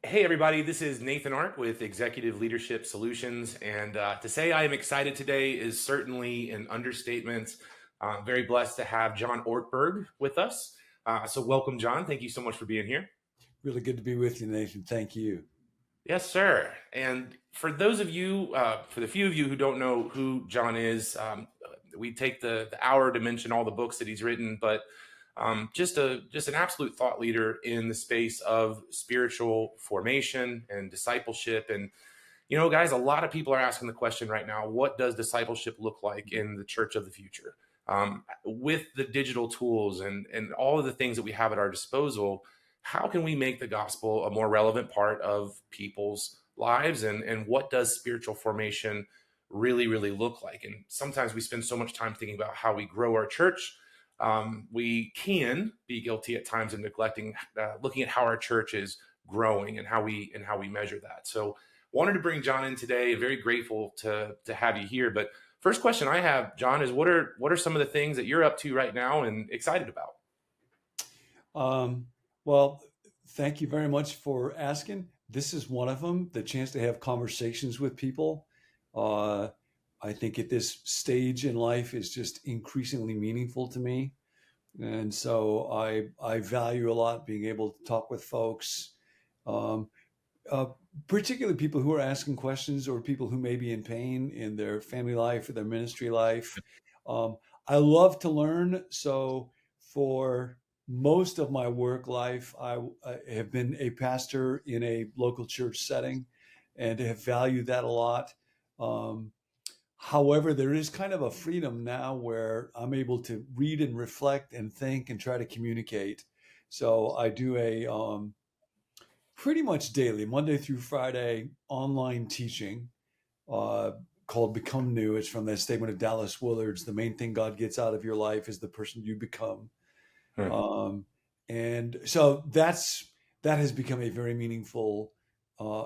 Hey, everybody, this is Nathan Artt with Executive Leadership Solutions. And to say I am excited today is certainly an understatement. I'm very blessed to have John Ortberg with us. So, welcome, John. Thank you so much for being here. Really good to be with you, Nathan. Thank you. Yes, sir. And for those of you, for the few of you who don't know who John is, we take the hour to mention all the books that he's written, but just an absolute thought leader in the space of spiritual formation and discipleship. And guys, a lot of people are asking the question right now: what does discipleship look like in the church of the future? With the digital tools and all of the things that we have at our disposal, how can we make the gospel a more relevant part of people's lives? And what does spiritual formation really look like? And sometimes we spend so much time thinking about how we grow our church. We can be guilty at times of neglecting looking at how our church is growing and how we measure that. So wanted to bring John in today. Very grateful to have you here. But first question I have, John, is what are some of the things that you're up to right now and excited about? Um, well, thank you very much for asking. This is one of them, the chance to have conversations with people. Uh, I think at this stage in life is just increasingly meaningful to me. And so I value a lot being able to talk with folks, um, uh, particularly people who are asking questions or people who may be in pain in their family life or their ministry life. Um, I love to learn. So for most of my work life, I have been a pastor in a local church setting and have valued that a lot. Um, However, there is kind of a freedom now where I'm able to read and reflect and think and try to communicate. So I do a pretty much daily, Monday through Friday, online teaching uh, called Become New. It's from the statement of Dallas Willard's: the main thing God gets out of your life is the person you become. Hmm. Um, and so that has become a very meaningful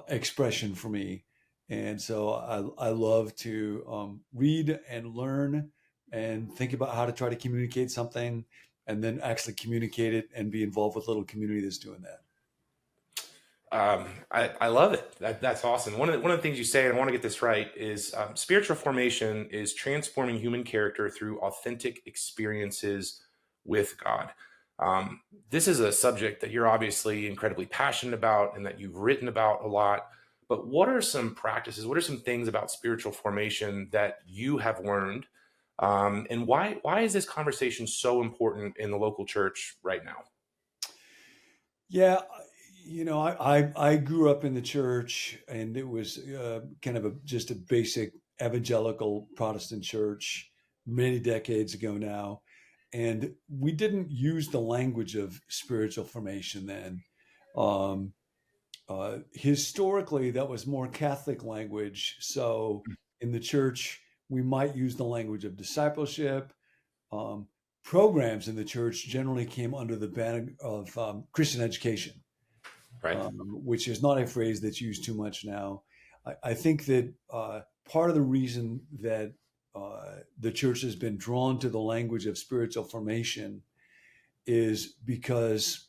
expression for me. And so I love to read and learn and think about how to try to communicate something and then actually communicate it and be involved with a little community that's doing that. I love it. That's awesome. One of the things you say, and I want to get this right, is spiritual formation is transforming human character through authentic experiences with God. Um, this is a subject that you're obviously incredibly passionate about and that you've written about a lot. But what are some practices? What are some things about spiritual formation that you have learned? And why is this conversation so important in the local church right now? Yeah, I grew up in the church, and it was kind of just a basic evangelical Protestant church many decades ago now, and we didn't use the language of spiritual formation then. Um, Historically, that was more Catholic language. So in the church, we might use the language of discipleship. Um, Programs in the church generally came under the banner of Christian education, Right. which is not a phrase that's used too much now. I think that part of the reason that the church has been drawn to the language of spiritual formation is because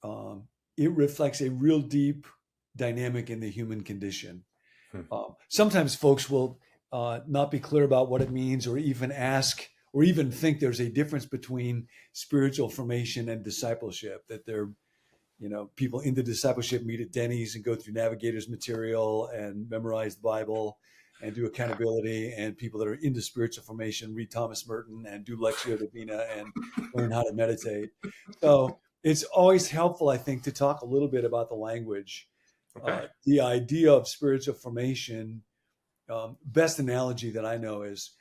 um, it reflects a real deep dynamic in the human condition. Hmm. Sometimes folks will not be clear about what it means or even ask or even think there's a difference between spiritual formation and discipleship, that they're people in the discipleship meet at Denny's and go through Navigator's material and memorize the Bible and do accountability, and people that are into spiritual formation read Thomas Merton and do Lectio Divina and learn how to meditate. So it's always helpful, I think, to talk a little bit about the language. Okay. The idea of spiritual formation, best analogy that I know is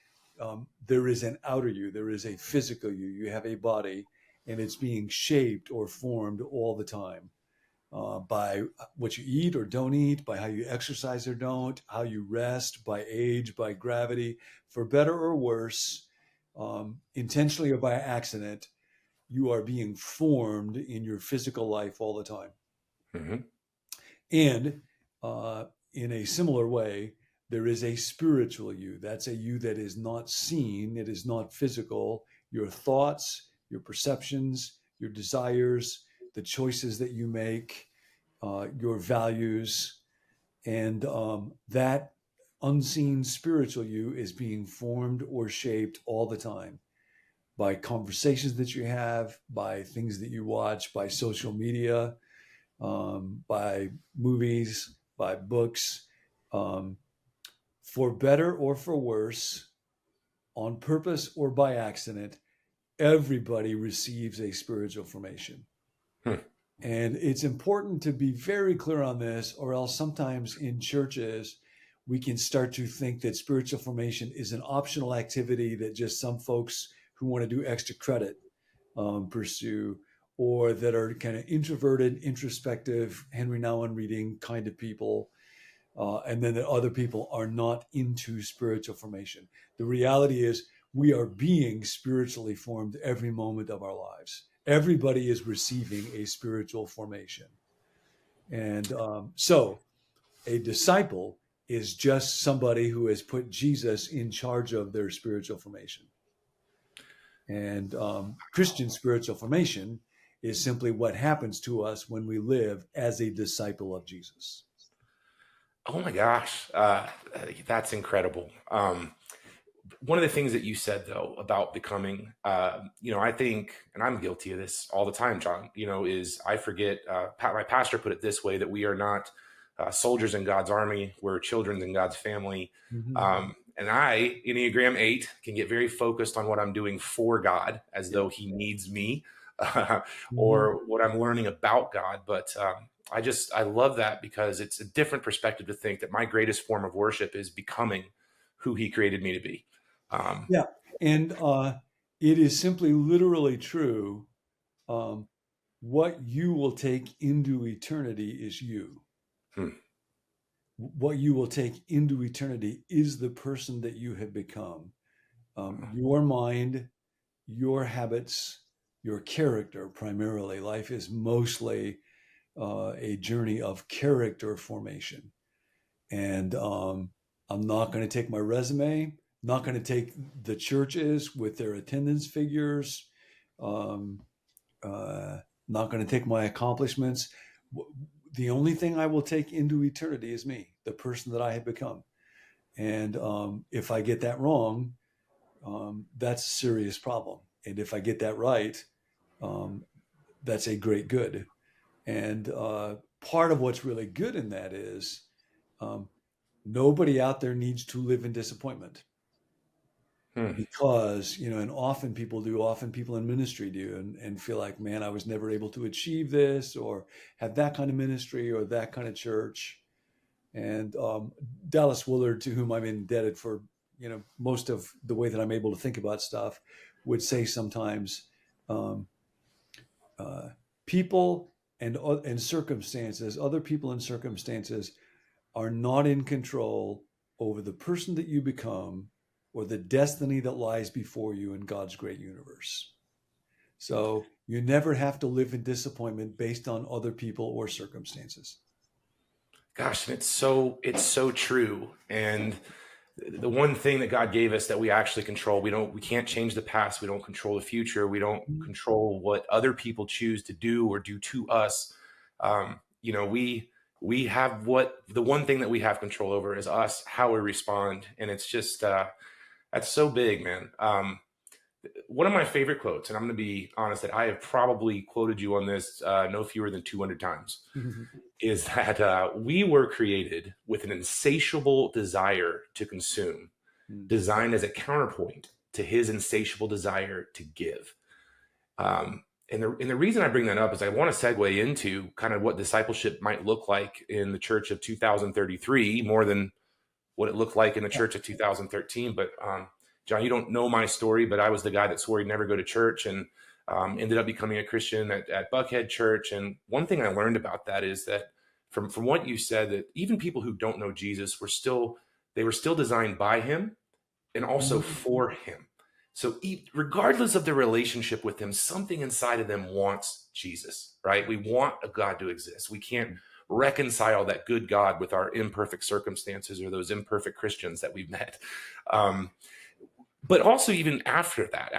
there is an outer you, there is a physical you, you have a body, and it's being shaped or formed all the time by what you eat or don't eat, by how you exercise or don't, how you rest, by age, by gravity, for better or worse, intentionally or by accident. You are being formed in your physical life all the time. Hmm. And in a similar way, there is a spiritual you. That's a you that is not seen, it is not physical. Your thoughts, your perceptions, your desires, the choices that you make, your values, and that unseen spiritual you is being formed or shaped all the time by conversations that you have, by things that you watch, by social media, by movies, by books, um, for better or for worse, on purpose or by accident. Everybody receives a spiritual formation. Hmm. And it's important to be very clear on this, or else sometimes in churches, we can start to think that spiritual formation is an optional activity that just some folks who want to do extra credit pursue, or that are kind of introverted, introspective, Henry Nouwen reading kind of people. And then that other people are not into spiritual formation. The reality is, we are being spiritually formed every moment of our lives. Everybody is receiving a spiritual formation. And so a disciple is just somebody who has put Jesus in charge of their spiritual formation. And Christian spiritual formation is simply what happens to us when we live as a disciple of Jesus. Oh my gosh, that's incredible. One of the things that you said though about becoming, I think, and I'm guilty of this all the time, John, is I forget, my pastor put it this way, that we are not soldiers in God's army, we're children in God's family. Mm-hmm. And I, Enneagram 8, can get very focused on what I'm doing for God as Yeah. though he needs me, Mm-hmm. or what I'm learning about God. But I love that, because it's a different perspective to think that my greatest form of worship is becoming who he created me to be. Um, Yeah. And it is simply literally true. Um, what you will take into eternity is you. hmm, What you will take into eternity is the person that you have become. Your mind, your habits, your character, primarily. Life is mostly a journey of character formation. And I'm not going to take my resume, not going to take the churches with their attendance figures, um, uh, not going to take my accomplishments. The only thing I will take into eternity is me, the person that I have become. And if I get that wrong, that's a serious problem. And if I get that right, um, that's a great good. And part of what's really good in that is um, nobody out there needs to live in disappointment, hmm. because, and often people in ministry do, and feel like, man, I was never able to achieve this, or have that kind of ministry or that kind of church. And Dallas Willard, to whom I'm indebted for, most of the way that I'm able to think about stuff, would say sometimes, um, uh, people and circumstances, other people and circumstances, are not in control over the person that you become or the destiny that lies before you in God's great universe. So you never have to live in disappointment based on other people or circumstances. Gosh, and it's so true. And the one thing that God gave us that we actually control, we can't change the past, we don't control the future, we don't control what other people choose to do or do to us. We have, what the one thing that we have control over is us, how we respond. And it's just that's so big, man. One of my favorite quotes, and I'm going to be honest that I have probably quoted you on this no fewer than 200 times, is that we were created with an insatiable desire to consume, designed as a counterpoint to his insatiable desire to give. And the reason I bring that up is I want to segue into kind of what discipleship might look like in the church of 2033, more than what it looked like in the church of 2013. But John, you don't know my story, but I was the guy that swore he'd never go to church, and ended up becoming a Christian at Buckhead Church. And one thing I learned about that is that from what you said, that even people who don't know Jesus they were still designed by him and also for him. So regardless of their relationship with him, something inside of them wants Jesus, right? We want a God to exist. We can't reconcile that good God with our imperfect circumstances or those imperfect Christians that we've met. But also, even after that,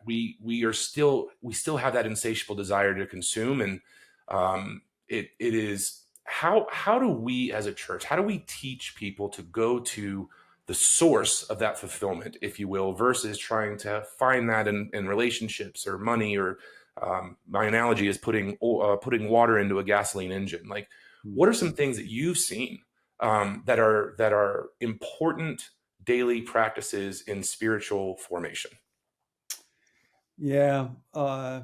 we still have that insatiable desire to consume. And it is how do we as a church, how do we teach people to go to the source of that fulfillment, if you will, versus trying to find that in relationships or money or my analogy is putting water into a gasoline engine. Like, what are some things that you've seen that are important daily practices in spiritual formation? Yeah, I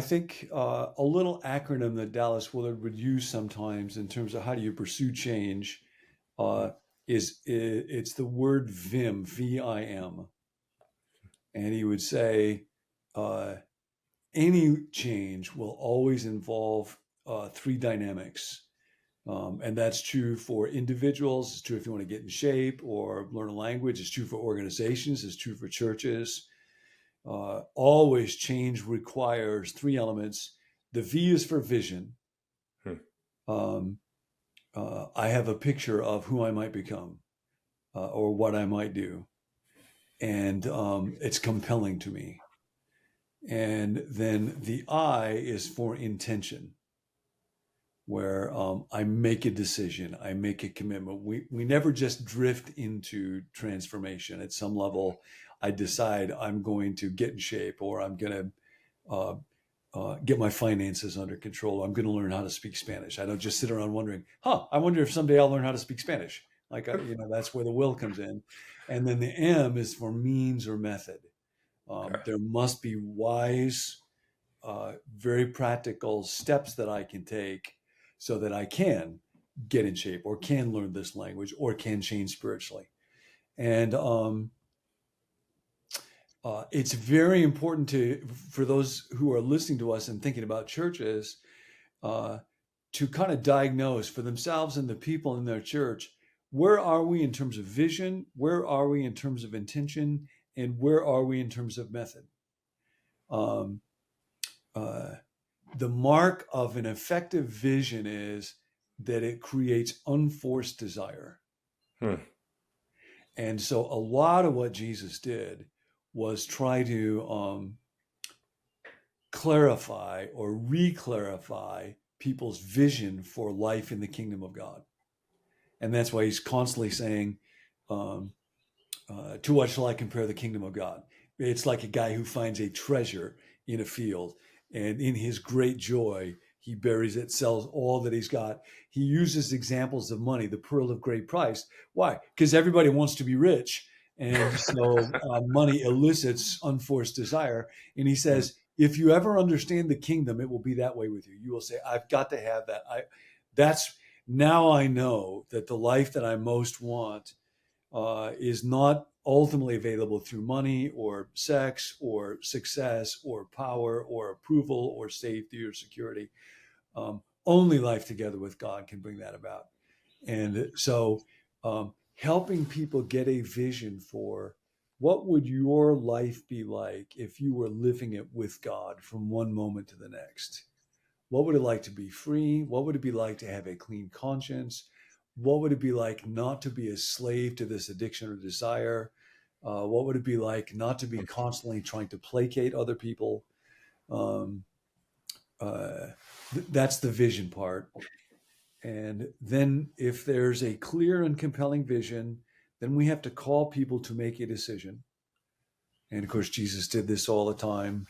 think a little acronym that Dallas Willard would use sometimes in terms of how do you pursue change uh, it's the word VIM, VIM, and he would say uh, any change will always involve three dynamics. And that's true for individuals. It's true if you want to get in shape or learn a language. It's true for organizations. It's true for churches. Always change requires three elements. The V is for vision. Hmm. Um, I have a picture of who I might become or what I might do, and it's compelling to me. And then the I is for intention, where I make a decision, I make a commitment. We never just drift into transformation. At some level, I decide I'm going to get in shape, or I'm going to uh, get my finances under control. I'm going to learn how to speak Spanish. I don't just sit around wondering, I wonder if someday I'll learn how to speak Spanish. Like, that's where the will comes in. And then the M is for means or method. Okay. There must be wise, very practical steps that I can take so that I can get in shape or can learn this language or can change spiritually. And it's very important for those who are listening to us and thinking about churches uh, to kind of diagnose for themselves and the people in their church, where are we in terms of vision? Where are we in terms of intention? And where are we in terms of method? Um, uh, the mark of an effective vision is that it creates unforced desire. Hmm. And so a lot of what Jesus did was try to clarify or re-clarify people's vision for life in the kingdom of God. And that's why he's constantly saying, to what shall I compare the kingdom of God? It's like a guy who finds a treasure in a field, and in his great joy, he buries it, sells all that he's got. He uses examples of money, the pearl of great price. Why? Because everybody wants to be rich. And so money elicits unforced desire. And he Hmm. says, if you ever understand the kingdom, it will be that way with you. You will say, I've got to have that. That's now I know that the life that I most want is not ultimately available through money or sex or success or power or approval or safety or security. Only life together with God can bring that about. And so helping people get a vision for what would your life be like if you were living it with God from one moment to the next? What would it like to be free? What would it be like to have a clean conscience? What would it be like not to be a slave to this addiction or desire? What would it be like not to be constantly trying to placate other people? Um, that's the vision part. And then, if there's a clear and compelling vision, then we have to call people to make a decision. And of course, Jesus did this all the time.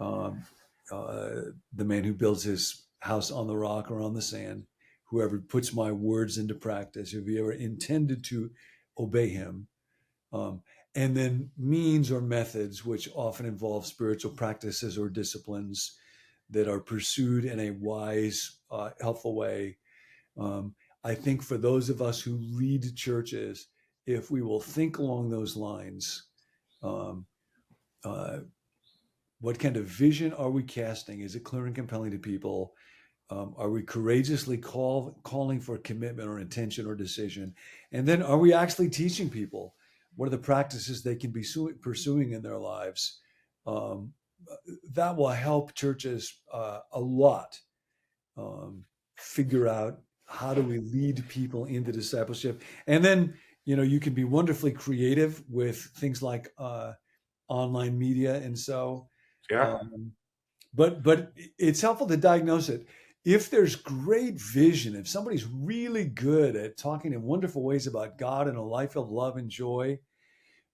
Um, the man who builds his house on the rock or on the sand, whoever puts my words into practice, if you ever intended to obey him. Um, and then means or methods, which often involve spiritual practices or disciplines that are pursued in a wise, helpful way. Um, I think for those of us who lead churches, if we will think along those lines, um, uh, what kind of vision are we casting? Is it clear and compelling to people? Are we courageously calling for commitment or intention or decision? And then are we actually teaching people what are the practices they can be pursuing in their lives? Um, that will help churches a lot figure out how do we lead people into discipleship. And then, you can be wonderfully creative with things like online media. And so, Yeah. um, but it's helpful to diagnose it. If there's great vision, if somebody's really good at talking in wonderful ways about God and a life of love and joy,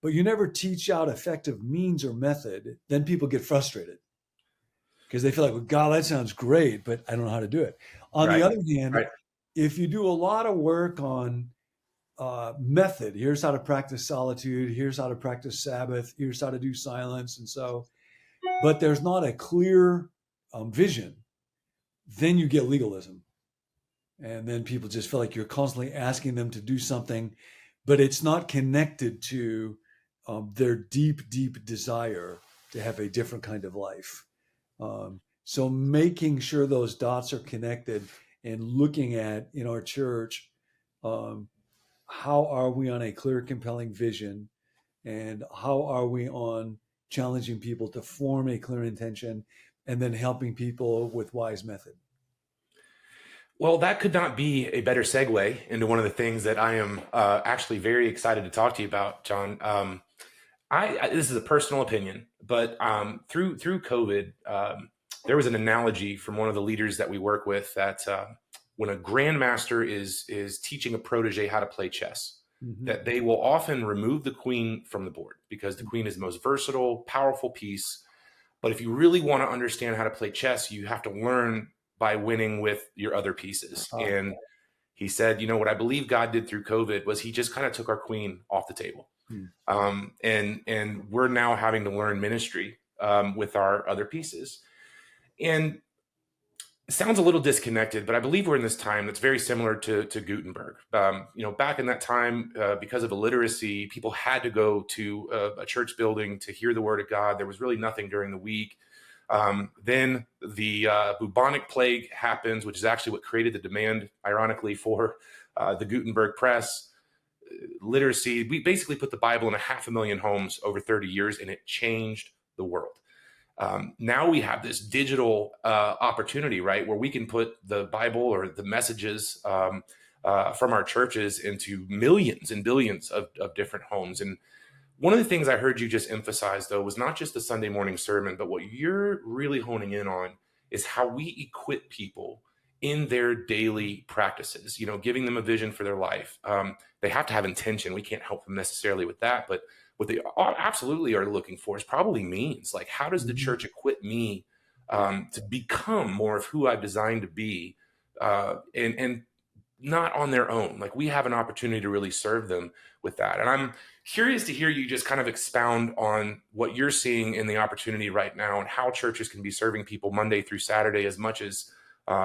but you never teach out effective means or method, then people get frustrated because they feel like, well, God, that sounds great, but I don't know how to do it. On the Right. other hand, Right. if you do a lot of work on method, here's how to practice solitude, here's how to practice Sabbath, here's how to do silence, and so, but there's not a clear vision, then you get legalism. And then people just feel like you're constantly asking them to do something, but it's not connected to their deep, deep desire to have a different kind of life. So making sure those dots are connected and looking at in our church, um, how are we on a clear, compelling vision, and how are we on challenging people to form a clear intention, and then helping people with wise method. Well, that could not be a better segue into one of the things that I am actually very excited to talk to you about, John. This is a personal opinion, but through COVID, there was an analogy from one of the leaders that we work with that when a grandmaster is teaching a protege how to play chess, Mm-hmm. that they will often remove the queen from the board because the queen is the most versatile, powerful piece. But if you really want to understand how to play chess, you have to learn by winning with your other pieces. And he said, what I believe God did through COVID was he just kind of took our queen off the table. Hmm. And we're now having to learn ministry with our other pieces. And it sounds a little disconnected, but I believe we're in this time that's very similar to Gutenberg. Back in that time, because of illiteracy, people had to go to a church building to hear the word of God. There was really nothing during the week. Then the bubonic plague happens, which is actually what created the demand, ironically, for the Gutenberg press. Literacy, we basically put the Bible in 500,000 homes over 30 years, and it changed the world. Now we have this digital opportunity, right, where we can put the Bible or the messages from our churches into millions and billions of different homes. And one of the things I heard you just emphasize, though, was not just the Sunday morning sermon, but what you're really honing in on is how we equip people in their daily practices, giving them a vision for their life. They have to have intention. We can't help them necessarily with that, but what they absolutely are looking for is probably means. Like, how does the church equip me to become more of who I've designed to be, and not on their own? Like, we have an opportunity to really serve them with that. And I'm curious to hear you just kind of expound on what you're seeing in the opportunity right now and how churches can be serving people Monday through Saturday as much as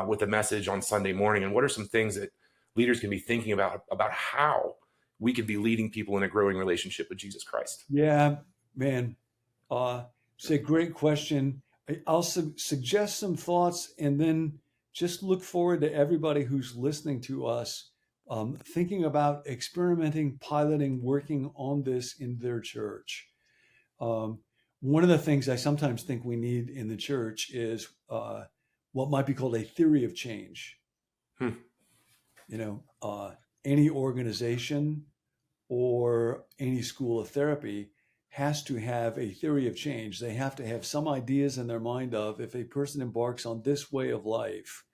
with a message on Sunday morning. And what are some things that leaders can be thinking about how we can be leading people in a growing relationship with Jesus Christ? Yeah, man. It's a great question. I'll suggest some thoughts and then just look forward to everybody who's listening to us thinking about experimenting, piloting, working on this in their church. One of the things I sometimes think we need in the church is what might be called a theory of change. Hmm. Any organization or any school of therapy has to have a theory of change. They have to have some ideas in their mind of, if a person embarks on this way of life,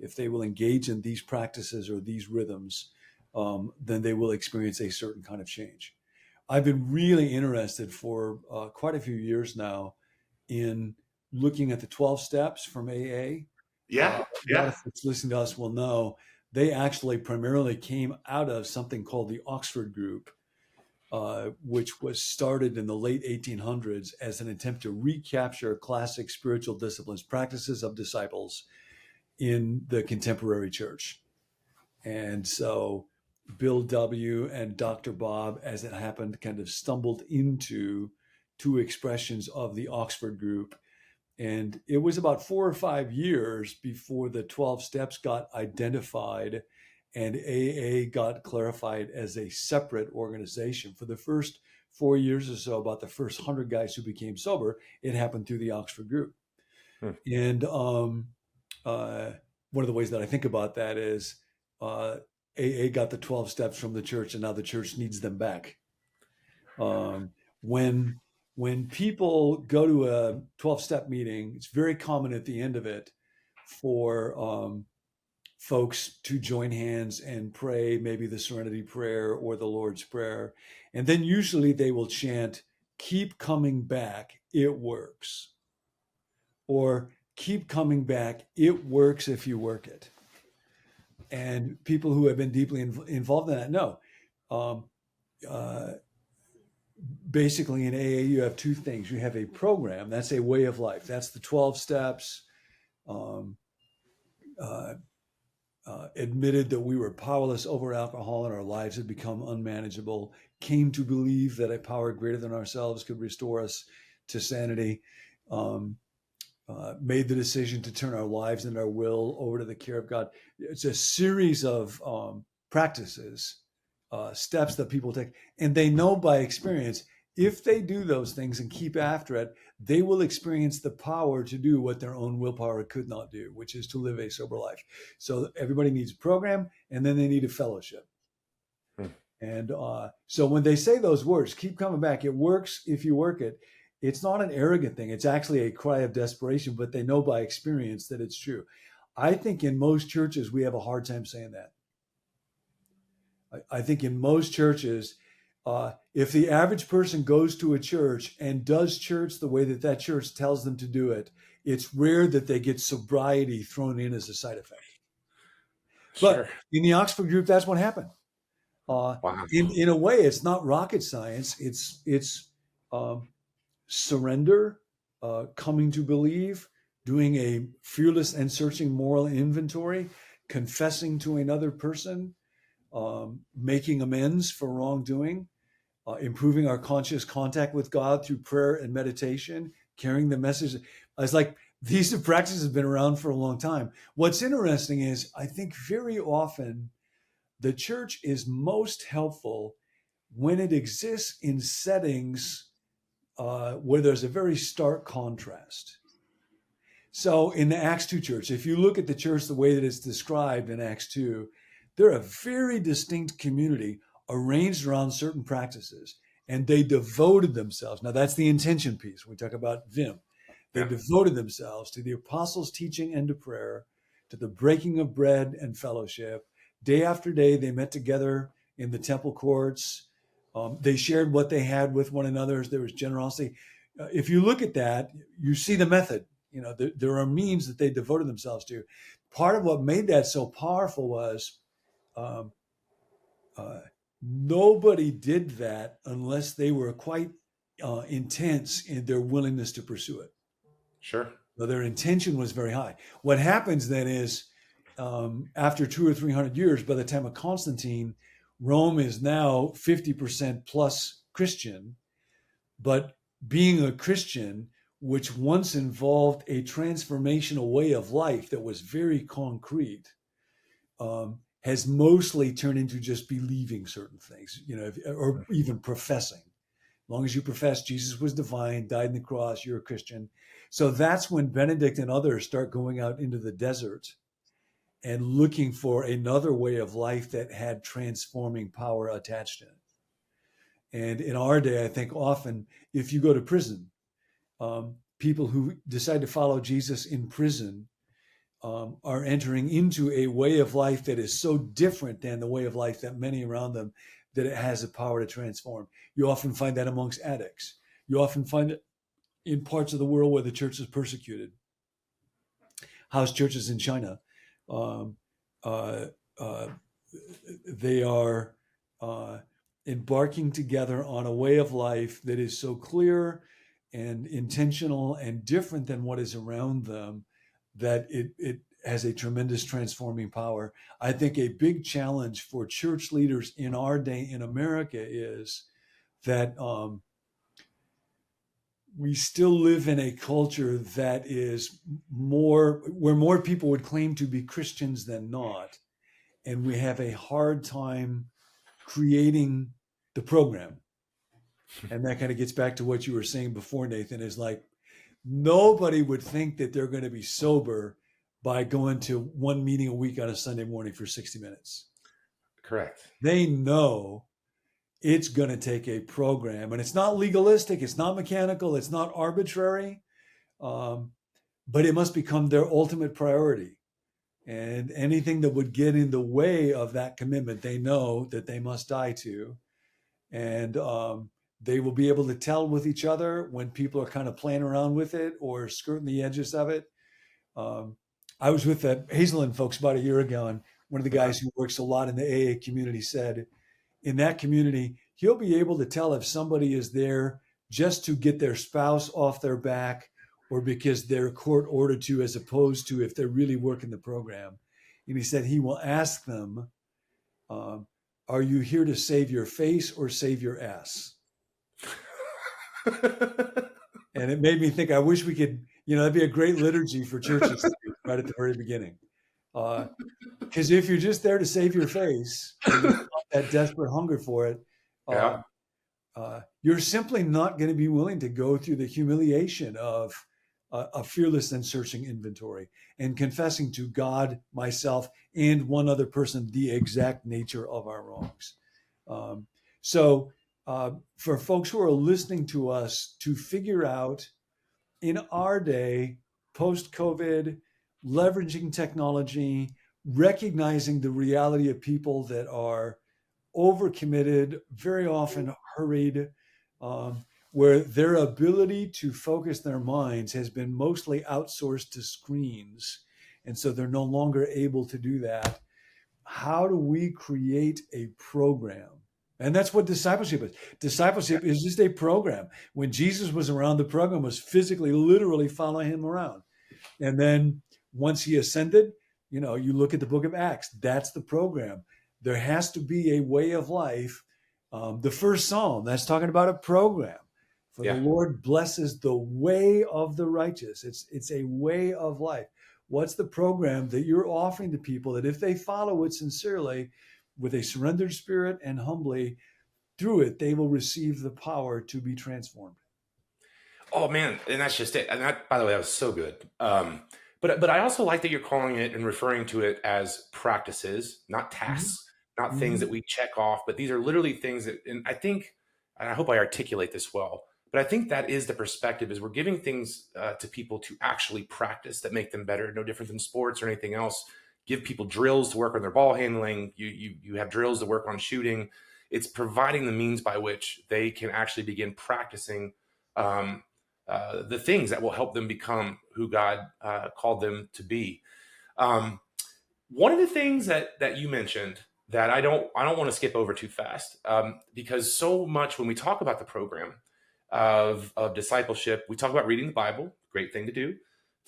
if they will engage in these practices or these rhythms, then they will experience a certain kind of change. I've been really interested for quite a few years now in looking at the 12 steps from AA. Yeah. A lot of folks listening to us will know they actually primarily came out of something called the Oxford Group, which was started in the late 1800s as an attempt to recapture classic spiritual disciplines, practices of disciples in the contemporary church. And so Bill W. and Dr. Bob, as it happened, kind of stumbled into two expressions of the Oxford Group. And it was about 4 or 5 years before the 12 steps got identified and AA got clarified as a separate organization. For the first 4 years or so, about the first 100 guys who became sober, it happened through the Oxford Group. And one of the ways that I think about that is AA got the 12 steps from the church, and now the church needs them back. When when people go to a 12-step meeting, it's very common at the end of it for folks to join hands and pray, maybe the Serenity Prayer or the Lord's Prayer. And then usually they will chant, "Keep coming back, it works." Or "Keep coming back, it works if you work it." And people who have been deeply involved in that know. Um, uh, Basically, in AA, you have two things. You have a program, that's a way of life. That's the 12 steps. Um, uh, Admitted that we were powerless over alcohol and our lives had become unmanageable, came to believe that a power greater than ourselves could restore us to sanity, um, made the decision to turn our lives and our will over to the care of God. It's a series of practices, steps that people take, and they know by experience, if they do those things and keep after it, they will experience the power to do what their own willpower could not do, which is to live a sober life. So everybody needs a program, and then they need a fellowship. Hmm. And so when they say those words, "Keep coming back, it works if you work it," it's not an arrogant thing. It's actually a cry of desperation, but they know by experience that it's true. I think in most churches, we have a hard time saying that. I think in most churches, if the average person goes to a church and does church the way that that church tells them to do it, it's rare that they get sobriety thrown in as a side effect. Sure. But in the Oxford group, that's what happened. Wow. In a way, it's not rocket science. It's surrender, coming to believe, doing a fearless and searching moral inventory, confessing to another person, making amends for wrongdoing, improving our conscious contact with God through prayer and meditation, carrying the message. It's like these practices have been around for a long time. What's interesting is I think very often the church is most helpful when it exists in settings where there's a very stark contrast. So in the Acts 2 church, if you look at the church the way that it's described in Acts 2, they're a very distinct community arranged around certain practices, and they devoted themselves. Now that's the intention piece. We talk about Vim. They Yeah. devoted themselves to the apostles' teaching and to prayer, to the breaking of bread and fellowship. Day after day, they met together in the temple courts. They shared what they had with one another. There was generosity. If you look at that, you see the method. You know, there are means that they devoted themselves to. Part of what made that so powerful was um, nobody did that unless they were quite intense in their willingness to pursue it. Sure. So their intention was very high. What happens then is, after 200 or 300 years, by the time of Constantine, Rome is now 50% plus Christian. But being a Christian, which once involved a transformational way of life that was very concrete, has mostly turned into just believing certain things, you know, or even professing. As long as you profess Jesus was divine, died on the cross, you're a Christian. So that's when Benedict and others start going out into the desert and looking for another way of life that had transforming power attached to it. And in our day, I think often if you go to prison, people who decide to follow Jesus in prison are entering into a way of life that is so different than the way of life that many around them, that it has the power to transform. You often find that amongst addicts. You often find it in parts of the world where the church is persecuted. House churches in China, um, uh, uh, they are embarking together on a way of life that is so clear and intentional and different than what is around them that it has a tremendous transforming power. I think a big challenge for church leaders in our day in America is that we still live in a culture that is more, where more people would claim to be Christians than not. And we have a hard time creating the program. And that kind of gets back to what you were saying before, Nathan, is like, nobody would think that they're going to be sober by going to one meeting a week on a Sunday morning for 60 minutes. Correct. They know it's going to take a program, and it's not legalistic, it's not mechanical, it's not arbitrary, um, but it must become their ultimate priority. And anything that would get in the way of that commitment, they know that they must die to. And they will be able to tell with each other when people are kind of playing around with it or skirting the edges of it. Um, I was with the Hazelland folks about a year ago, and one of the Okay. guys who works a lot in the AA community said, in that community, he'll be able to tell if somebody is there just to get their spouse off their back or because they're court ordered to, as opposed to if they're really working the program. And he said he will ask them, um, are you here to save your face or save your ass? And it made me think, I wish we could, that'd be a great liturgy for churches right at the very beginning. Because if you're just there to save your face and you've got that desperate hunger for it, Yeah. you're simply not going to be willing to go through the humiliation of a fearless and searching inventory and confessing to God, myself, and one other person the exact nature of our wrongs. So for folks who are listening to us to figure out in our day, post-COVID, leveraging technology, recognizing the reality of people that are overcommitted, very often hurried, where their ability to focus their minds has been mostly outsourced to screens. And so they're no longer able to do that. How do we create a program? And that's what discipleship is. Discipleship is just a program. When Jesus was around, the program was physically, literally following him around. And then once he ascended, you look at the book of Acts, that's the program. There has to be a way of life. The first Psalm, that's talking about a program. For the Yeah. Lord blesses the way of the righteous. It's a way of life. What's the program that you're offering to people that if they follow it sincerely, with a surrendered spirit and humbly, through it, they will receive the power to be transformed? Oh man, and that's just it. And that, by the way, that was so good. But I also like that you're calling it and referring to it as practices, not Mm-hmm. tasks, not things Mm-hmm. that we check off, but these are literally things that, and I think, and I hope I articulate this well, but I think that is the perspective: is we're giving things to people to actually practice that make them better, no different than sports or anything else. Give people drills to work on their ball handling. You have drills to work on shooting. It's providing the means by which they can actually begin practicing. Um, the things that will help them become who God called them to be. Um, One of the things that you mentioned that I don't want to skip over too fast, because so much when we talk about the program of discipleship, we talk about reading the Bible, great thing to do.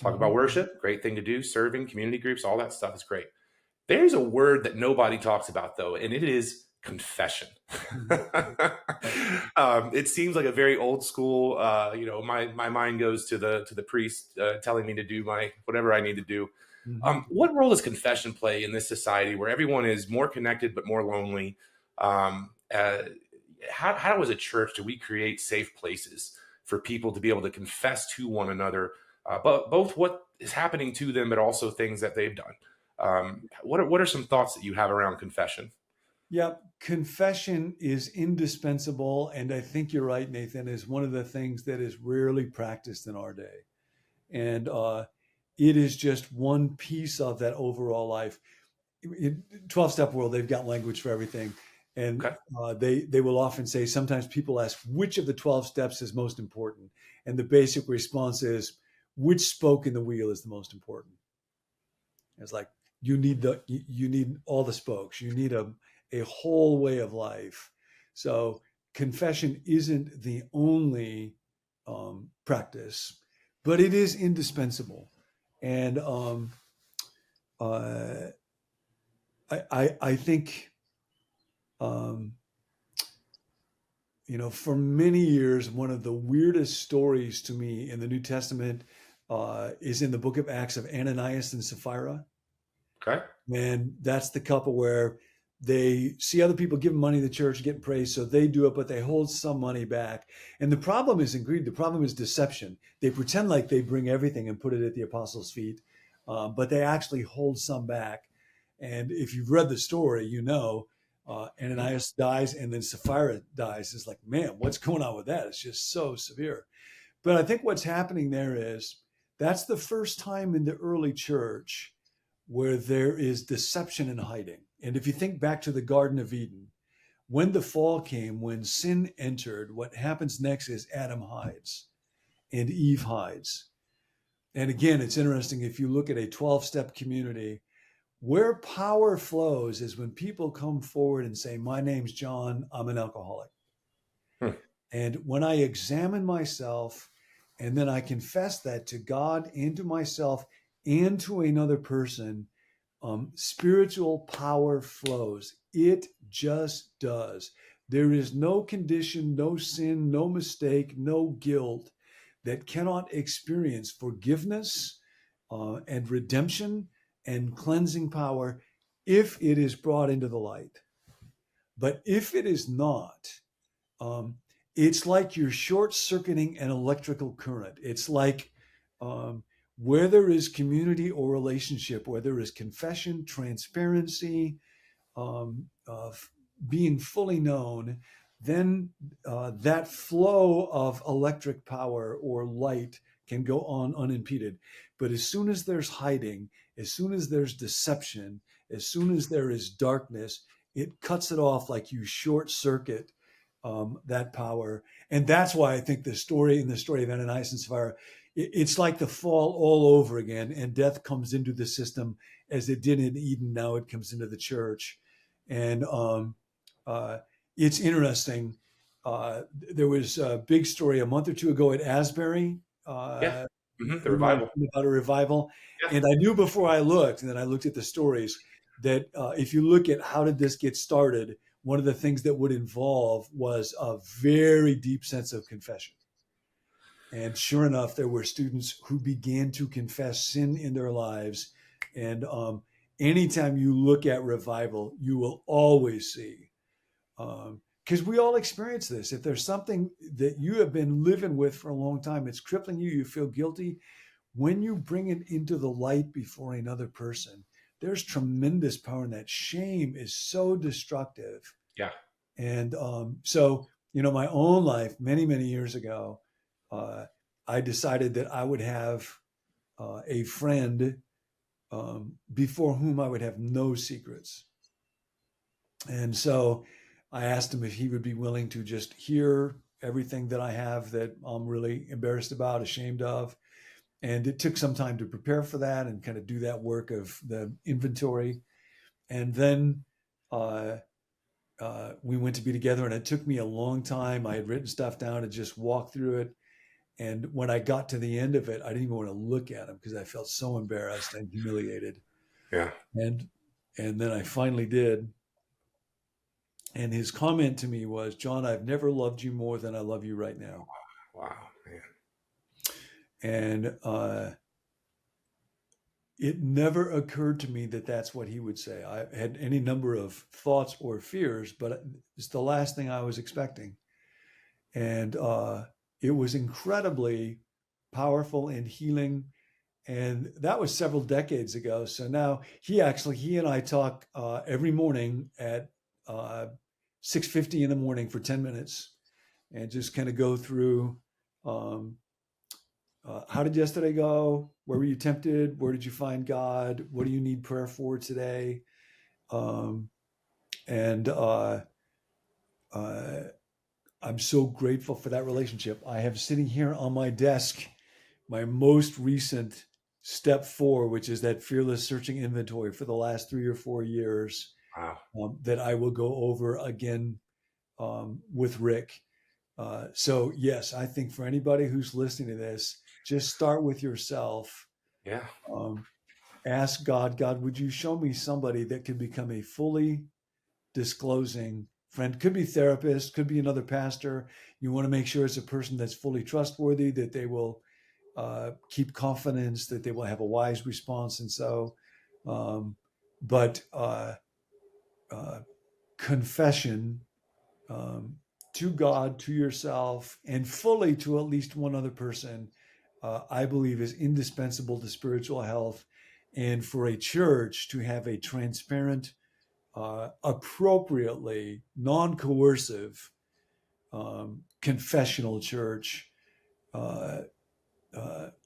Talk Mm-hmm. about worship, great thing to do. Serving, community groups, all that stuff is great. There's a word that nobody talks about though, and it is confession. Mm-hmm. It seems like a very old school. My mind goes to the priest telling me to do my whatever I need to do. Mm-hmm. What role does confession play in this society where everyone is more connected but more lonely? Um, uh, how as a church do we create safe places for people to be able to confess to one another, but both what is happening to them, but also things that they've done? What are some thoughts that you have around confession? Yeah, confession is indispensable. And I think you're right, Nathan, is one of the things that is rarely practiced in our day. And it is just one piece of that overall life. In 12-step world, they've got language for everything. And Okay. they will often say, sometimes people ask, which of the 12 steps is most important? And the basic response is, which spoke in the wheel is the most important? It's like you need all the spokes. You need a whole way of life. So confession isn't the only practice, but it is indispensable. And uh, I think um, for many years, one of the weirdest stories to me in the New Testament is in the book of Acts of Ananias and Sapphira. Okay. And that's the couple where they see other people giving money to the church, getting praise, so they do it, but they hold some money back. And the problem isn't greed. The problem is deception. They pretend like they bring everything and put it at the apostles' feet, but they actually hold some back. And if you've read the story, Ananias dies, and then Sapphira dies. It's like, man, what's going on with that? It's just so severe. But I think what's happening there is that's the first time in the early church where there is deception and hiding. And if you think back to the Garden of Eden, when the fall came, when sin entered, what happens next is Adam hides and Eve hides. And again, it's interesting if you look at a 12-step community, where power flows is when people come forward and say, my name's John, I'm an alcoholic. Hmm. And when I examine myself and then I confess that to God and to myself and to another person, spiritual power flows. It just does. There is no condition, no sin, no mistake, no guilt that cannot experience forgiveness and redemption and cleansing power if it is brought into the light. But if it is not, it's like you're short circuiting an electrical current. It's like where there is community or relationship, where there is confession, transparency, of being fully known, then that flow of electric power or light can go on unimpeded. But as soon as there's hiding, as soon as there's deception, as soon as there is darkness, it cuts it off like you short circuit that power. And that's why I think the story of Ananias and Sapphira, it's like the fall all over again, and death comes into the system as it did in Eden. Now it comes into the church. And it's interesting. There was a big story a month or two ago at Asbury. Yeah. The You might have revival. heard about a revival. Yeah. And I knew before I looked, and then I looked at the stories, that if you look at how did this get started, one of the things that would involve was a very deep sense of confession. And sure enough, there were students who began to confess sin in their lives. And anytime you look at revival, you will always see, because we all experience this. If there's something that you have been living with for a long time, it's crippling you, you feel guilty. When you bring it into the light before another person, there's tremendous power in that. Shame is so destructive. Yeah. And so, my own life, many, many years ago, I decided that I would have a friend before whom I would have no secrets. And so I asked him if he would be willing to just hear everything that I have that I'm really embarrassed about, ashamed of. And it took some time to prepare for that and kind of do that work of the inventory. And then we went to be together, and it took me a long time. I had written stuff down and just walked through it. And when I got to the end of it, I didn't even want to look at him because I felt so embarrassed and humiliated. Yeah. And then I finally did. And his comment to me was, John, I've never loved you more than I love you right now. Wow, man. And it never occurred to me that that's what he would say. I had any number of thoughts or fears, but it's the last thing I was expecting. And it was incredibly powerful and healing. And that was several decades ago. So now he and I talk every morning at 6:50 in the morning for 10 minutes and just kind of go through how did yesterday go? Where were you tempted? Where did you find God? What do you need prayer for today? And I'm so grateful for that relationship. I have sitting here on my desk my most recent step 4, which is that fearless searching inventory for the last 3 or 4 years. Wow. That I will go over again with Rick. So yes, I think for anybody who's listening to this, just start with yourself. Yeah. Ask God, would you show me somebody that could become a fully disclosing friend? Could be therapist, could be another pastor. You want to make sure it's a person that's fully trustworthy, that they will keep confidence, that they will have a wise response. And so, but confession to God, to yourself, and fully to at least one other person, I believe is indispensable to spiritual health, and for a church to have a transparent appropriately non-coercive confessional church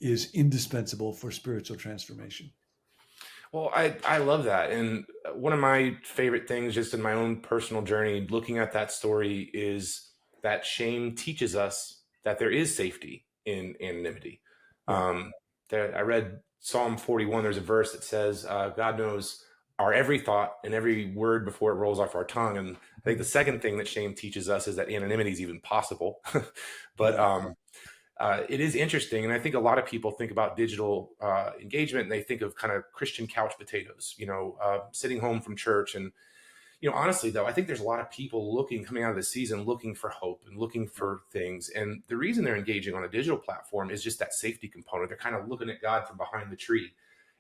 is indispensable for spiritual transformation. Well, I love that. And one of my favorite things, just in my own personal journey, looking at that story, is that shame teaches us that there is safety in anonymity. Yeah. Um, I read Psalm 41. There's a verse that says, God knows our every thought and every word before it rolls off our tongue. And I think the second thing that shame teaches us is that anonymity is even possible. but Yeah. it is interesting. And I think a lot of people think about digital engagement and they think of kind of Christian couch potatoes, sitting home from church. And, honestly, though, I think there's a lot of people coming out of the season, looking for hope and looking for things. And the reason they're engaging on a digital platform is just that safety component. They're kind of looking at God from behind the tree.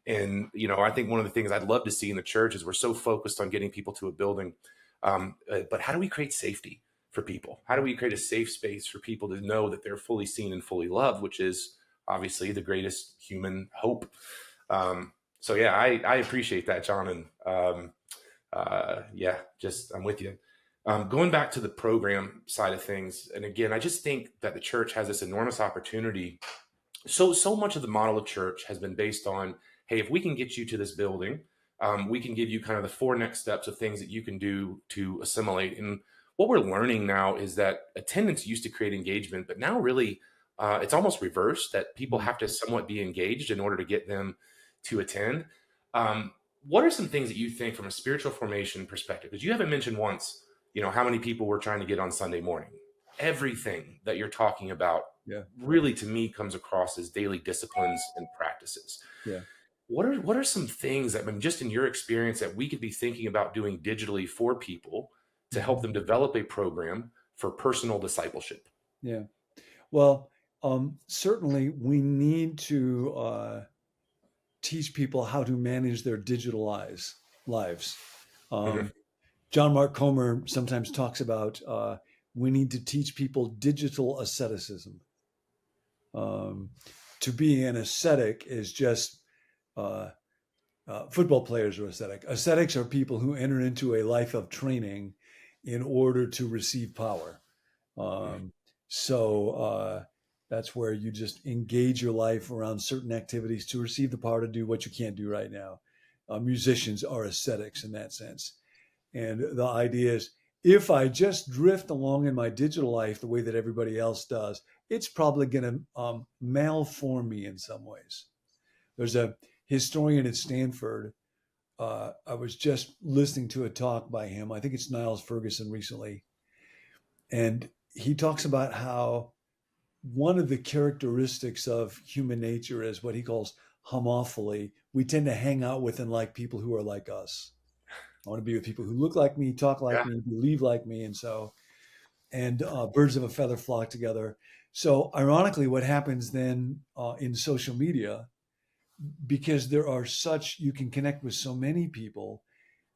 And, I think one of the things I'd love to see in the church is we're so focused on getting people to a building. But how do we create safety for people? How do we create a safe space for people to know that they're fully seen and fully loved, which is obviously the greatest human hope? So yeah, I appreciate that, John. And I'm with you. Going back to the program side of things, and again, I just think that the church has this enormous opportunity. So much of the model of church has been based on, hey, if we can get you to this building, we can give you kind of the 4 next steps of things that you can do to assimilate. And what we're learning now is that attendance used to create engagement, but now really it's almost reversed, that people have to somewhat be engaged in order to get them to attend. What are some things that you think from a spiritual formation perspective? Because you haven't mentioned once, how many people we're trying to get on Sunday morning. Everything that you're talking about Yeah. really, to me, comes across as daily disciplines and practices. Yeah. What are some things that, just in your experience, that we could be thinking about doing digitally for people to help them develop a program for personal discipleship? Yeah. Well, certainly we need to teach people how to manage their digital lives. Hmm. John Mark Comer sometimes talks about we need to teach people digital asceticism. To be an ascetic is just football players are ascetic. Ascetics are people who enter into a life of training in order to receive power. So that's where you just engage your life around certain activities to receive the power to do what you can't do right now. Musicians are ascetics in that sense. And the idea is, if I just drift along in my digital life the way that everybody else does, it's probably going to malform me in some ways. There's a historian at Stanford. I was just listening to a talk by him. I think it's Niles Ferguson recently. And he talks about how one of the characteristics of human nature is what he calls homophily. We tend to hang out with and like people who are like us. I want to be with people who look like me, talk like Yeah. me, believe like me. And birds of a feather flock together. So ironically, what happens then in social media, because you can connect with so many people,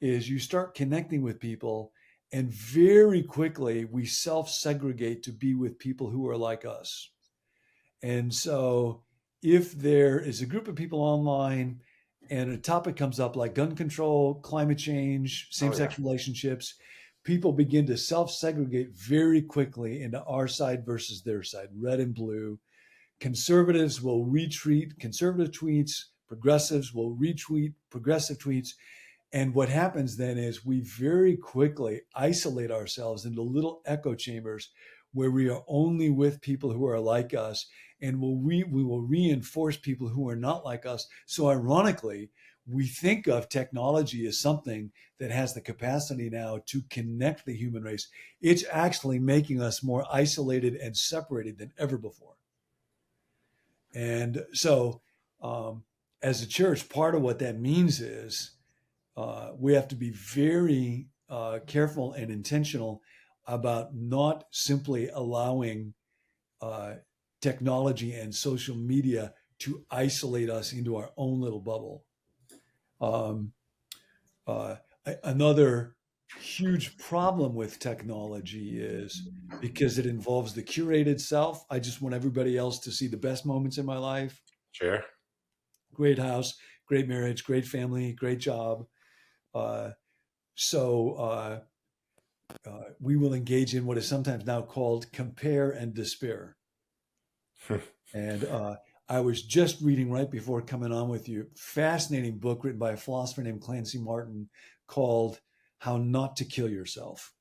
is you start connecting with people, and very quickly we self-segregate to be with people who are like us. And so if there is a group of people online and a topic comes up like gun control, climate change, Oh yeah. same-sex relationships, people begin to self-segregate very quickly into our side versus their side, red and blue. Conservatives will retweet conservative tweets. Progressives will retweet progressive tweets. And what happens then is we very quickly isolate ourselves into little echo chambers where we are only with people who are like us, and we will reinforce people who are not like us. So ironically, we think of technology as something that has the capacity now to connect the human race. It's actually making us more isolated and separated than ever before. And so, as a church, part of what that means is we have to be very careful and intentional about not simply allowing technology and social media to isolate us into our own little bubble. Another huge problem with technology is because it involves the curated self. I just want everybody else to see the best moments in my life. Sure. Great house, great marriage, great family, great job. So we will engage in what is sometimes now called compare and despair. And I was just reading right before coming on with you, fascinating book written by a philosopher named Clancy Martin called How Not to Kill Yourself.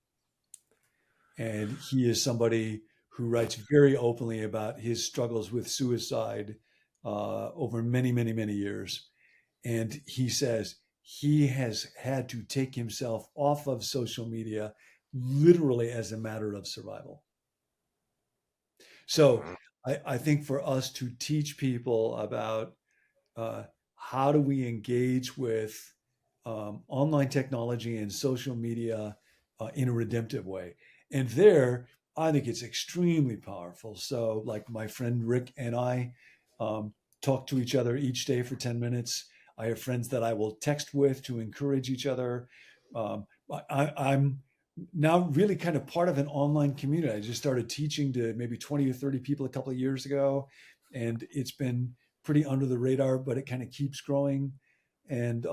And he is somebody who writes very openly about his struggles with suicide over many, many, many years. And he says he has had to take himself off of social media literally as a matter of survival. So I think for us to teach people about uh, how do we engage with online technology and social media in a redemptive way. And there, I think it's extremely powerful. So, like my friend Rick and I um, talk to each other each day for 10 minutes. I have friends that I will text with to encourage each other. I'm now really kind of part of an online community. I just started teaching to maybe 20 or 30 people a couple of years ago, and it's been pretty under the radar, but it kind of keeps growing. And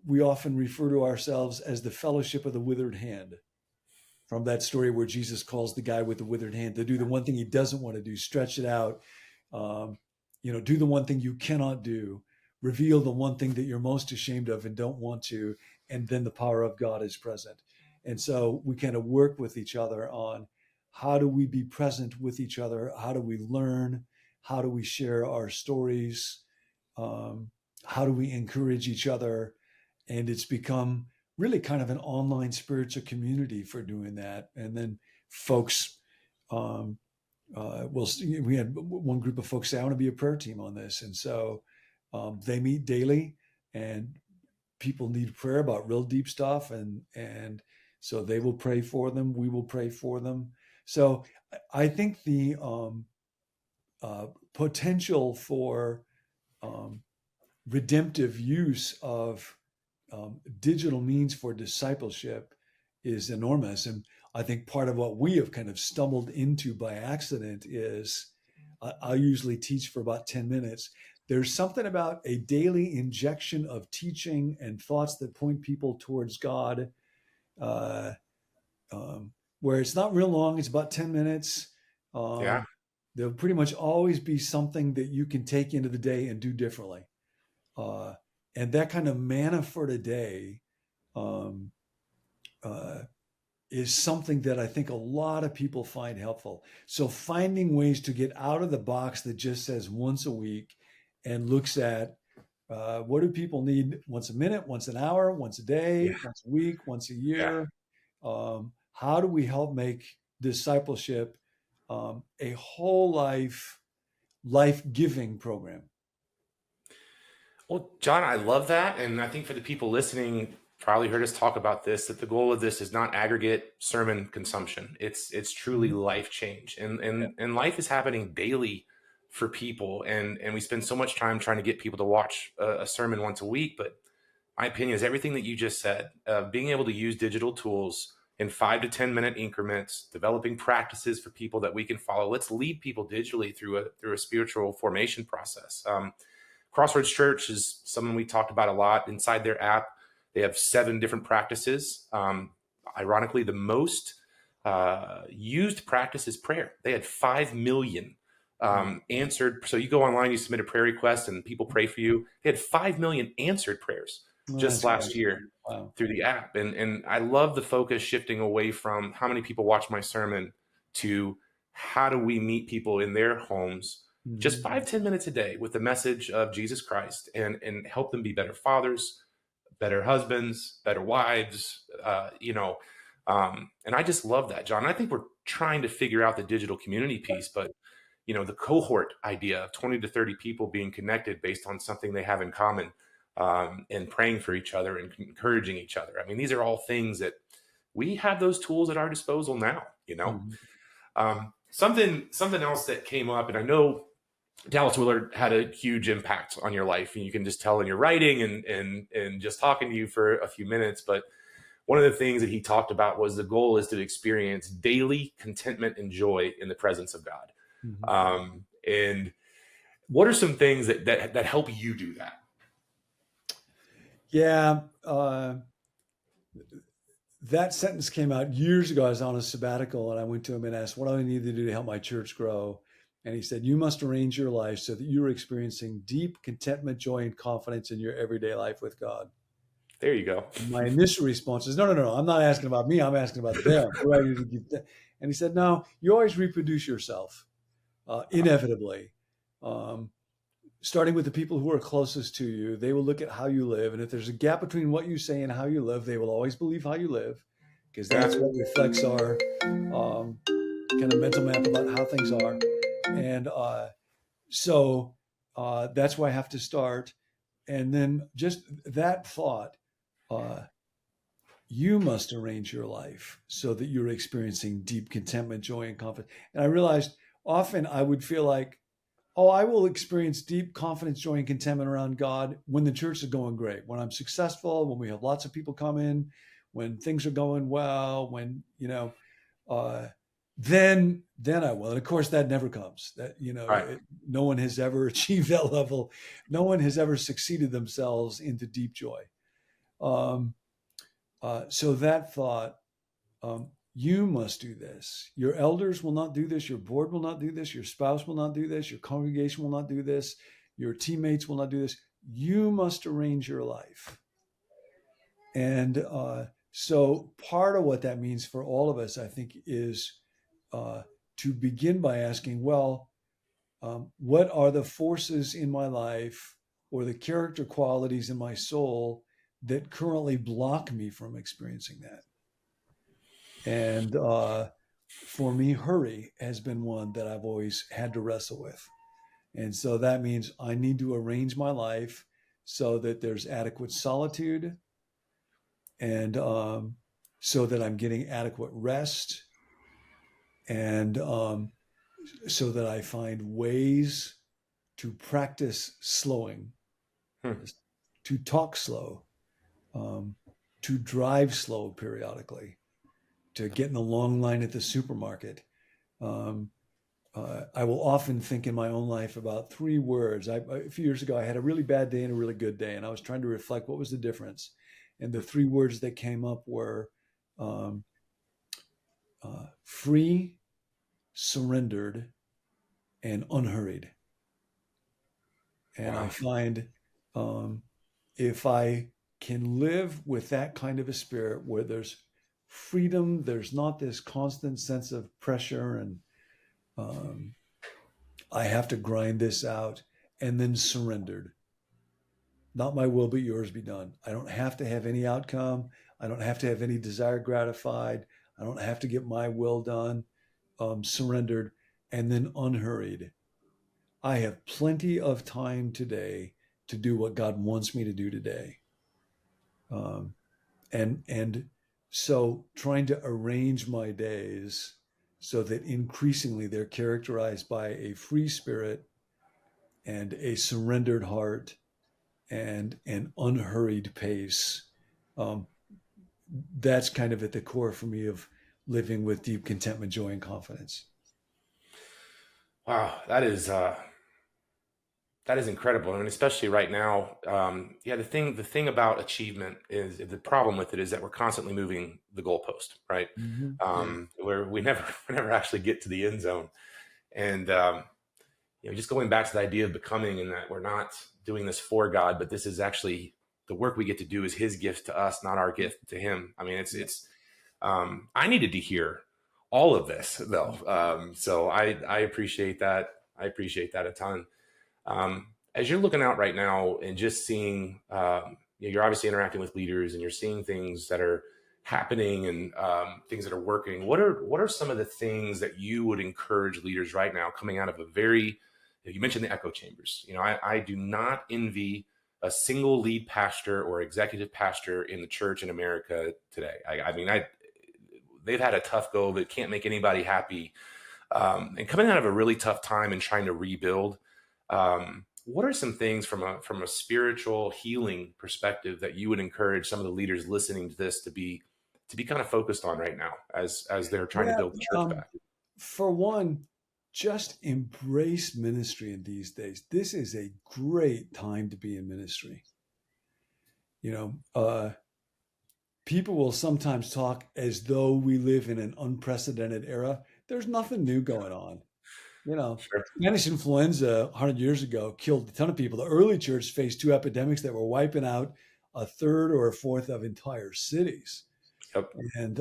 we often refer to ourselves as the fellowship of the withered hand, from that story where Jesus calls the guy with the withered hand to do the one thing he doesn't want to do, stretch it out, um, do the one thing you cannot do, reveal the one thing that you're most ashamed of and don't want to, and then the power of God is present. And so we kind of work with each other on how do we be present with each other? How do we learn? How do we share our stories? Um, how do we encourage each other? And it's become really kind of an online spiritual community for doing that. And then folks, um, we had one group of folks say, I want to be a prayer team on this. And so they meet daily, and people need prayer about real deep stuff. And so they will pray for them. We will pray for them. So I think the potential for um, redemptive use of digital means for discipleship is enormous. And I think part of what we have kind of stumbled into by accident is I usually teach for about 10 minutes. There's something about a daily injection of teaching and thoughts that point people towards God, uh, um, where it's not real long, it's about 10 minutes. Yeah. There'll pretty much always be something that you can take into the day and do differently. Uh, and that kind of manna for today um, uh, is something that I think a lot of people find helpful. So finding ways to get out of the box that just says once a week and looks at what do people need once a minute, once an hour, once a day, Yeah. once a week, once a Yeah. year. How do we help make discipleship a whole life giving program? Well, John, I love that. And I think for the people listening, probably heard us talk about this, that the goal of this is not aggregate sermon consumption. It's truly Mhm. life change. And Yeah. and life is happening daily for people. And we spend so much time trying to get people to watch a sermon once a week. But my opinion is everything that you just said, being able to use digital tools in 5 to 10 minute increments, developing practices for people that we can follow. Let's lead people digitally through a spiritual formation process. Crossroads Church is someone we talked about a lot. Inside their app, they have 7 different practices. Ironically, the most used practice is prayer. They had 5 million Mm. answered. So you go online, you submit a prayer request, and people pray for you. They had 5 million answered prayers Oh, just that's great. last year Wow. through the app. And I love the focus shifting away from how many people watch my sermon to how do we meet people in their homes just Mhm. 5 to 10 minutes a day with the message of Jesus Christ, and help them be better fathers, better husbands, better wives, and I just love that, John. I think we're trying to figure out the digital community piece, but the cohort idea of 20 to 30 people being connected based on something they have in common, and praying for each other and encouraging each other. I mean, these are all things that we have those tools at our disposal now. Mhm. Something else that came up, and I know Dallas Willard had a huge impact on your life, and you can just tell in your writing and just talking to you for a few minutes. But one of the things that he talked about was the goal is to experience daily contentment and joy in the presence of God. Mhm. And what are some things that help you do that? Yeah. that sentence came out years ago. I was on a sabbatical and I went to him and asked, what do I need to do to help my church grow? And he said, you must arrange your life so that you're experiencing deep contentment, joy, and confidence in your everyday life with God. There you go. And my initial response is, no. I'm not asking about me. I'm asking about them. What do I need to give them? And he said, no, you always reproduce yourself inevitably. Starting with the people who are closest to you, they will look at how you live. And if there's a gap between what you say and how you live, they will always believe how you live, because that's what reflects our kind of mental map about how things are. And so that's where I have to start. And then just that thought, you must arrange your life so that you're experiencing deep contentment, joy, and confidence. And I realized often I would feel like, oh, I will experience deep confidence, joy, and contentment around God when the church is going great, when I'm successful, when we have lots of people come in, when things are going well, when, then I will. And of course, that never comes. That, Right. no one has ever achieved that level. No one has ever succeeded themselves into deep joy. So that thought, you must do this. Your elders will not do this. Your board will not do this. Your spouse will not do this. Your congregation will not do this. Your teammates will not do this. You must arrange your life. And so part of what that means for all of us, I think, is to begin by asking, well, what are the forces in my life or the character qualities in my soul that currently block me from experiencing that? And for me, hurry has been one that I've always had to wrestle with. And so that means I need to arrange my life so that there's adequate solitude, and so that I'm getting adequate rest, and so that I find ways to practice slowing, to talk slow, to drive slow periodically, to get in the long line at the supermarket. I will often think in my own life about three words. A few years ago, I had a really bad day and a really good day, and I was trying to reflect what was the difference. And the three words that came up were free, surrendered, and unhurried. And Wow. I find if I can live with that kind of a spirit where there's freedom, there's not this constant sense of pressure and I have to grind this out, and then surrendered. Not my will, but yours be done. I don't have to have any outcome. I don't have to have any desire gratified. I don't have to get my will done. Surrendered, and then unhurried. I have plenty of time today to do what God wants me to do today. And so trying to arrange my days so that increasingly they're characterized by a free spirit and a surrendered heart and an unhurried pace. That's kind of at the core for me of living with deep contentment, joy, and confidence. Wow, that is incredible. I mean, especially right now. Yeah, the thing about achievement is the problem with it is that we're constantly moving the goalpost, right? Mm-hmm. Yeah. Where we never we never actually get to the end zone. And just going back to the idea of becoming, and that we're not doing this for God, but this is actually the work we get to do is His gift to us, not our gift to Him. I mean, it's. I needed to hear all of this though, so I appreciate that. I appreciate that a ton. As you're looking out right now and just seeing, you're obviously interacting with leaders and you're seeing things that are happening and things that are working. What are some of the things that you would encourage leaders right now coming out of a very, you mentioned the echo chambers. I do not envy a single lead pastor or executive pastor in the church in America today. I mean, they've had a tough go that can't make anybody happy. And coming out of a really tough time and trying to rebuild, what are some things from a spiritual healing perspective that you would encourage some of the leaders listening to this to be kind of focused on right now as they're trying to build the church back? For one, just embrace ministry in these days. This is a great time to be in ministry. people will sometimes talk as though we live in an unprecedented era. There's nothing new going on. You know, Sure. Spanish influenza 100 years ago killed a ton of people. The early church faced two epidemics that were wiping out a third or a fourth of entire cities. Yep. And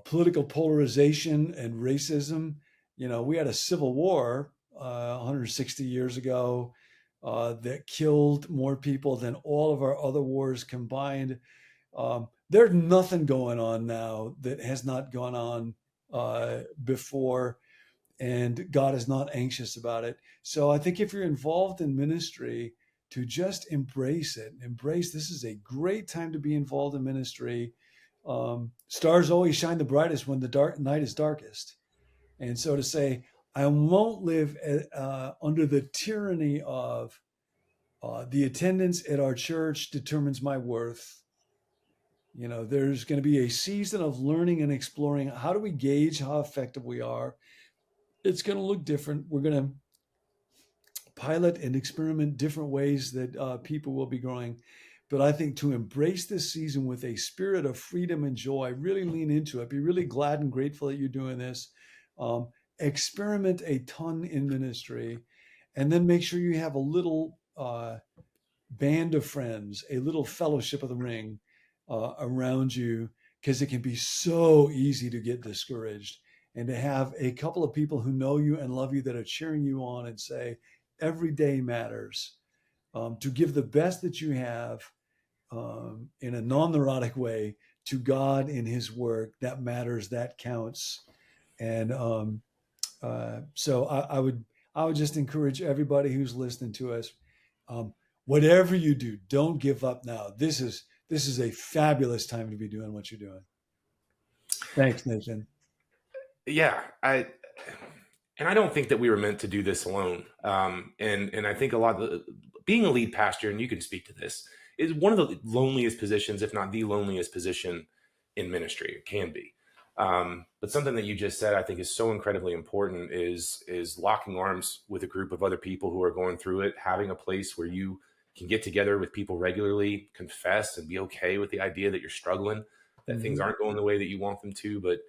political polarization and racism. We had a civil war 160 years ago that killed more people than all of our other wars combined. There's nothing going on now that has not gone on before, and God is not anxious about it. So I think if you're involved in ministry, to just embrace it. Embrace this is a great time to be involved in ministry. Stars always shine the brightest when the dark night is darkest. And so to say, I won't live under the tyranny of the attendance at our church determines my worth. There's going to be a season of learning and exploring. How do we gauge how effective we are? It's going to look different. We're going to pilot and experiment different ways that people will be growing. But I think to embrace this season with a spirit of freedom and joy, really lean into it. Be really glad and grateful that you're doing this. Experiment a ton in ministry, and then make sure you have a little band of friends, a little fellowship of the ring around you, because it can be so easy to get discouraged. And to have a couple of people who know you and love you that are cheering you on and say, every day matters. To give the best that you have in a non-neurotic way to God in his work, that matters, that counts. And so I would just encourage everybody who's listening to us, whatever you do, don't give up now. This is a fabulous time to be doing what you're doing. Thanks, Nathan. Yeah, I don't think that we were meant to do this alone. And I think a lot of being a lead pastor, and you can speak to this, is one of the loneliest positions, if not the loneliest position in ministry. It can be. But something that you just said, I think is so incredibly important is locking arms with a group of other people who are going through it, having a place where you can get together with people regularly, confess, and be okay with the idea that you're struggling, that things aren't going the way that you want them to. But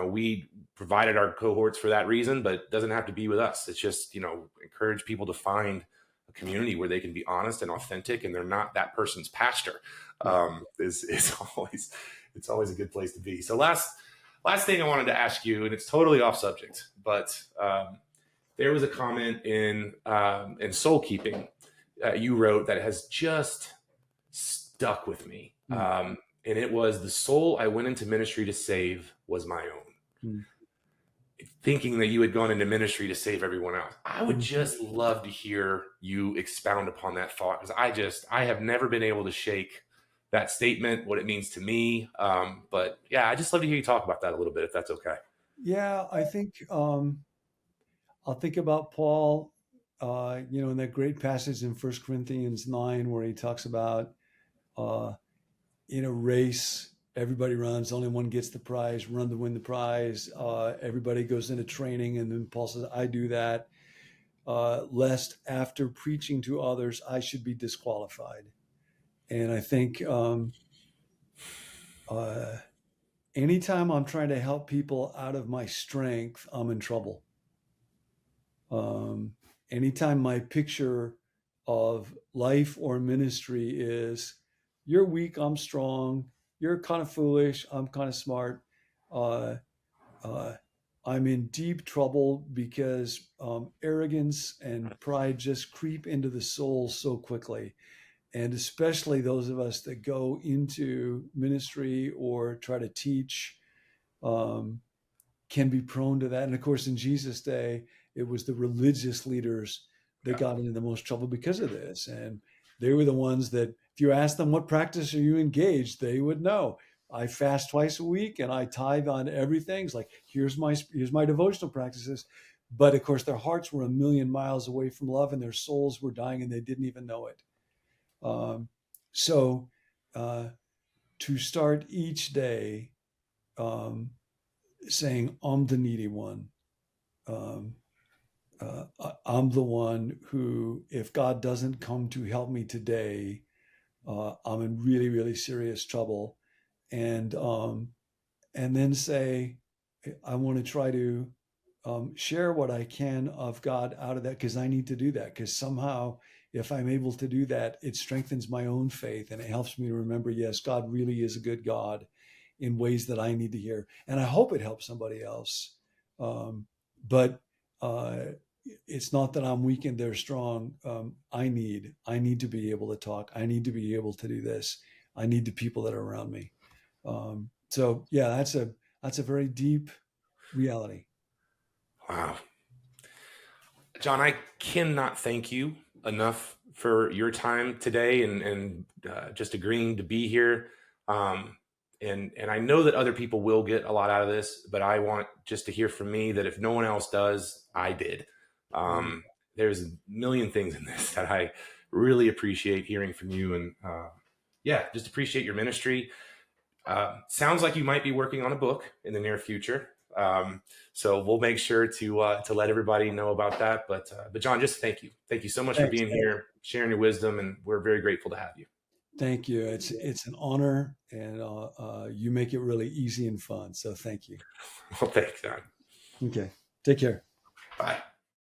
we provided our cohorts for that reason, but it doesn't have to be with us. It's just, encourage people to find a community where they can be honest and authentic, and they're not that person's pastor. Is always, it's always a good place to be. So last thing I wanted to ask you, and it's totally off subject, but there was a comment in Soul Keeping you wrote that has just stuck with me. And it was, the soul I went into ministry to save was my own. Thinking that you had gone into ministry to save everyone else. I would just love to hear you expound upon that thought, because I have never been able to shake that statement, what it means to me. But yeah, I just love to hear you talk about that a little bit, if that's okay. Yeah, I think I'll think about Paul, in that great passage in 1 Corinthians 9, where he talks about in a race, everybody runs, only one gets the prize, run to win the prize. Everybody goes into training, and then Paul says, I do that, lest after preaching to others, I should be disqualified. And I think anytime I'm trying to help people out of my strength, I'm in trouble. Anytime my picture of life or ministry is, you're weak, I'm strong, you're kind of foolish, I'm kind of smart, I'm in deep trouble, because arrogance and pride just creep into the soul so quickly. And especially those of us that go into ministry or try to teach can be prone to that. And of course, in Jesus' day, it was the religious leaders that got into the most trouble because of this. And they were the ones that, if you ask them, what practice are you engaged, they would know. I fast twice a week and I tithe on everything. It's like, here's my devotional practices. But of course, their hearts were a million miles away from love, and their souls were dying, and they didn't even know it. So to start each day saying, I'm the needy one. I'm the one who, if God doesn't come to help me today, I'm in really, really serious trouble, and then say, I want to try to share what I can of God out of that, because I need to do that. Because somehow, if I'm able to do that, it strengthens my own faith and it helps me to remember, yes, God really is a good God in ways that I need to hear. And I hope it helps somebody else. But uh, it's not that I'm weak and they're strong. I need to be able to talk. I need to be able to do this. I need the people that are around me. So yeah, that's a very deep reality. Wow. John, I cannot thank you enough for your time today and just agreeing to be here. Um, and I know that other people will get a lot out of this, but I want just to hear from me that if no one else does, I did. Mm. There's a million things in this that I really appreciate hearing from you, and yeah, just appreciate your ministry. Sounds like you might be working on a book in the near future. So we'll make sure to let everybody know about that. But John, just thank you so much for Thanks. being here, sharing your wisdom, and we're very grateful to have you. Thank you. It's an honor, and you make it really easy and fun. So thank you. Well, thanks, John. Okay. Take care. Bye.